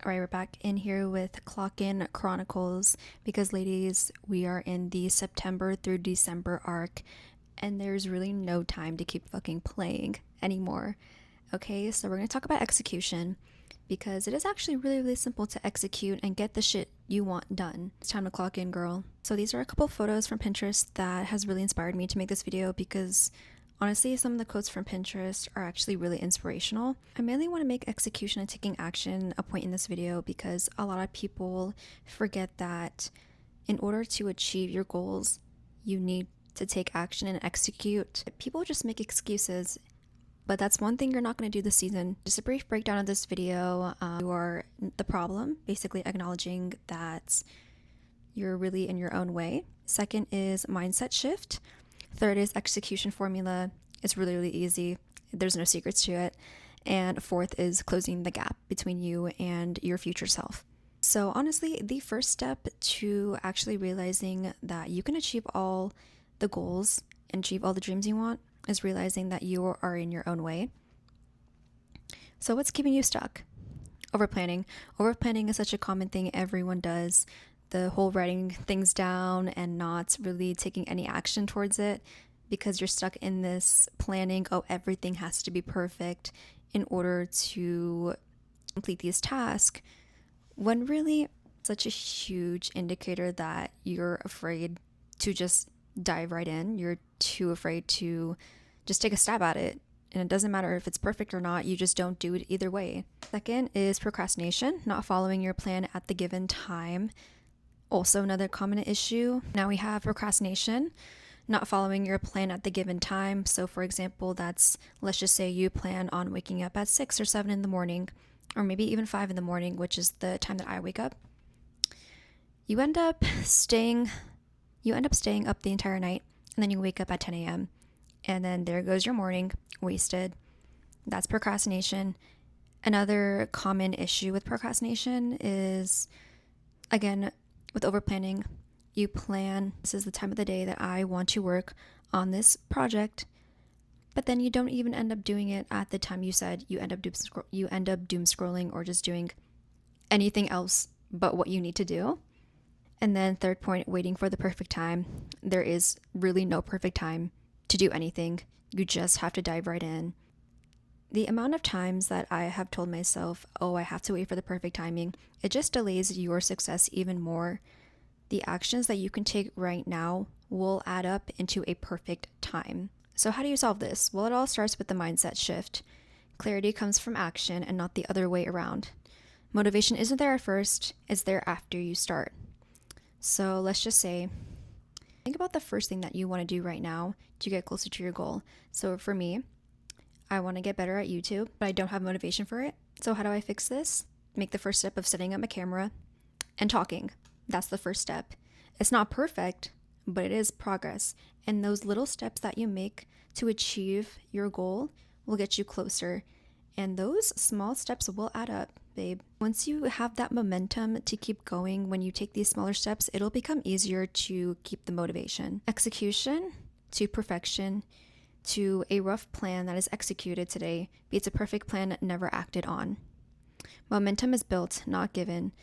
All right, we're back in here with Clock In Chronicles because, ladies, we are in the September through December arc, and there's really no time to keep fucking playing anymore. Okay, so we're gonna talk about execution because it is actually really, really simple to execute and get the shit you want done. It's time to clock in, girl. So these are a couple photos from Pinterest that has really inspired me to make this video because honestly, some of the quotes from Pinterest are actually really inspirational. I mainly want to make execution and taking action a point in this video because a lot of people forget that in order to achieve your goals, you need to take action and execute. People just make excuses, but that's one thing you're not going to do this season. Just a brief breakdown of this video. You are the problem, basically acknowledging that you're really in your own way. Second is mindset shift. Third is execution formula. It's really, really easy. There's no secrets to it. And fourth is closing the gap between you and your future self. So honestly, the first step to actually realizing that you can achieve all the goals and achieve all the dreams you want is realizing that you are in your own way. So what's keeping you stuck? Overplanning. Overplanning is such a common thing everyone does. The whole writing things down and not really taking any action towards it because you're stuck in this planning, oh, everything has to be perfect in order to complete these tasks, when really such a huge indicator that you're afraid to just dive right in. You're too afraid to just take a stab at it. And it doesn't matter if it's perfect or not, you just don't do it either way. Second is procrastination, not following your plan at the given time. Also another common issue. Now we have procrastination, not following your plan at the given time. So for example, let's just say you plan on waking up at 6 or 7 in the morning, or maybe even 5 in the morning, which is the time that I wake up. You end up staying up the entire night, and then you wake up at 10 a.m. And then there goes your morning, wasted. That's procrastination. Another common issue with procrastination is, again, with overplanning. You plan, this is the time of the day that I want to work on this project, but then you don't even end up doing it at the time you said. You end up doom scrolling or just doing anything else but what you need to do. And then third point, waiting for the perfect time. There is really no perfect time to do anything. You just have to dive right in. The amount of times that I have told myself, oh, I have to wait for the perfect timing, it just delays your success even more. The actions that you can take right now will add up into a perfect time. So how do you solve this? Well, it all starts with the mindset shift. Clarity comes from action and not the other way around. Motivation isn't there at first, it's there after you start. So let's just say, think about the first thing that you want to do right now to get closer to your goal. So for me, I want to get better at YouTube, but I don't have motivation for it. So how do I fix this? Make the first step of setting up my camera and talking. That's the first step. It's not perfect, but it is progress. And those little steps that you make to achieve your goal will get you closer. And those small steps will add up, babe. Once you have that momentum to keep going, when you take these smaller steps, it'll become easier to keep the motivation. Execution to perfection to a rough plan that is executed today beats a perfect plan never acted on. Momentum is built, not given.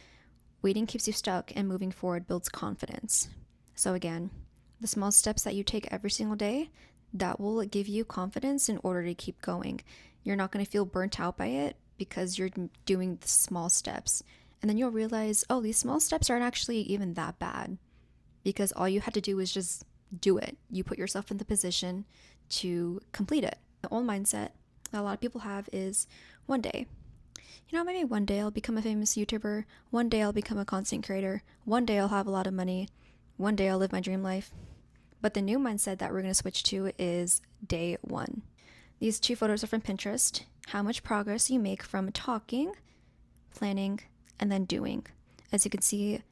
Waiting keeps you stuck, and moving forward builds confidence. So again, the small steps that you take every single day, that will give you confidence in order to keep going. You're not going to feel burnt out by it because you're doing the small steps. And then you'll realize, oh, these small steps aren't actually even that bad because all you had to do was just do it. You put yourself in the position to complete it. The old mindset that a lot of people have is one day. Maybe one day I'll become a famous YouTuber. One day I'll become a content creator. One day I'll have a lot of money. One day I'll live my dream life. But the new mindset that we're going to switch to is day one. These two photos are from Pinterest. How much progress you make from talking, planning, and then doing. As you can see,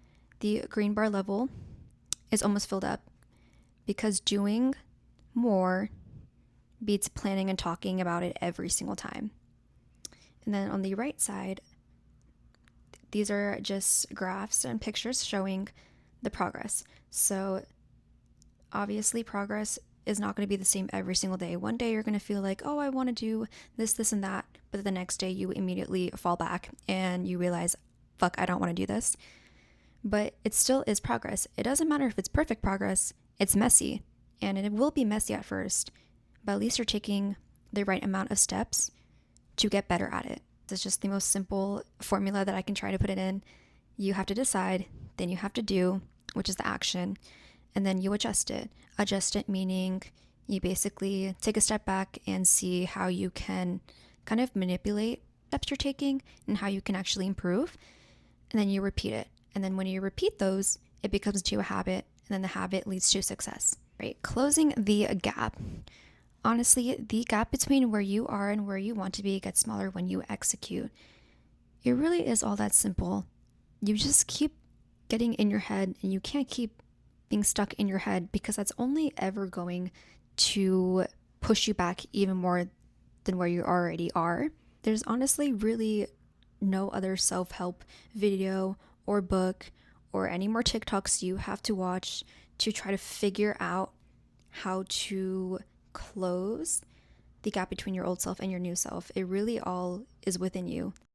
the green bar level is almost filled up because doing more beats planning and talking about it every single time. And then on the right side, these are just graphs and pictures showing the progress. So obviously progress is not going to be the same every single day. One day you're going to feel like, oh, I want to do this, and that. But the next day you immediately fall back and you realize fuck, I don't want to do this. But it still is progress. It doesn't matter if it's perfect progress, it's messy. And it will be messy at first, but at least you're taking the right amount of steps to get better at it. It's just the most simple formula that I can try to put it in. You have to decide, then you have to do, which is the action, and then you adjust it. Adjust it meaning you basically take a step back and see how you can kind of manipulate steps you're taking and how you can actually improve. And then you repeat it. And then when you repeat those, it becomes to a habit, and then the habit leads to success. Right? Closing the gap. Honestly, the gap between where you are and where you want to be gets smaller when you execute. It really is all that simple. You just keep getting in your head, and you can't keep being stuck in your head because that's only ever going to push you back even more than where you already are. There's honestly really no other self-help video or book or any more TikToks you have to watch to try to figure out how to close the gap between your old self and your new self. It really all is within you.